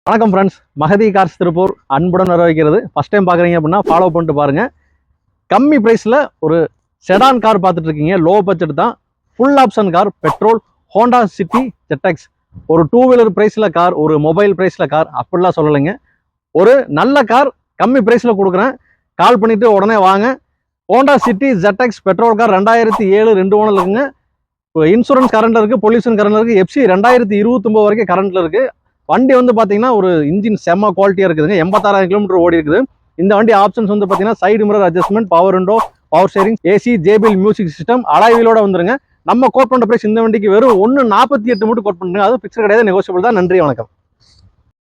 வணக்கம் friends, Magadhi cars Tiruppur அன்புடன் வரவேற்கிறது. ஃபர்ஸ்ட் டைம் பார்க்குறீங்க அப்படின்னா ஃபாலோ பண்ணிட்டு பாருங்க. கம்மி ப்ரைஸில் ஒரு செடான் கார் பார்த்துட்டு இருக்கீங்க. லோ பட்ஜெட் தான், full option car, petrol, Honda city ZX. ஒரு 2 வீலர் ப்ரைஸில் கார், ஒரு மொபைல் ப்ரைஸில் கார் அப்படிலாம் சொல்லலைங்க. ஒரு நல்ல கார் கம்மி ப்ரைஸில் கொடுக்குறேன். கால் பண்ணிவிட்டு உடனே வாங்க. Honda city ZX petrol car 2007 2 owner இருக்குங்க. இன்சூரன்ஸ் கரண்ட் இருக்குது, பொல்யூஷன் கரண்ட் இருக்குது, FC 2029 வரைக்கும் கரண்ட்டில் இருக்குது. வண்டி வந்து பார்த்தீங்கன்னா ஒரு இன்ஜின் செம்ம குவாலிட்டியாக இருக்குதுங்க. 86,000 கிலோமீட்டர் ஓடி இருக்குது. இந்த வண்டி ஆப்ஷன்ஸ் வந்து பார்த்தீங்கன்னா side mirror adjustment, power window, power steering, AC, JBL music system, அலாய்வீலோட வந்துருங்க. நம்ம கோட் பண்ணுற பிரைஸ் இந்த வண்டிக்கு வெறும் 148 மட்டும் கோட் பண்ணுங்க. அது பிக்சர் கிடையாது, நெகோசியபிள் தான். நன்றி, வணக்கம்.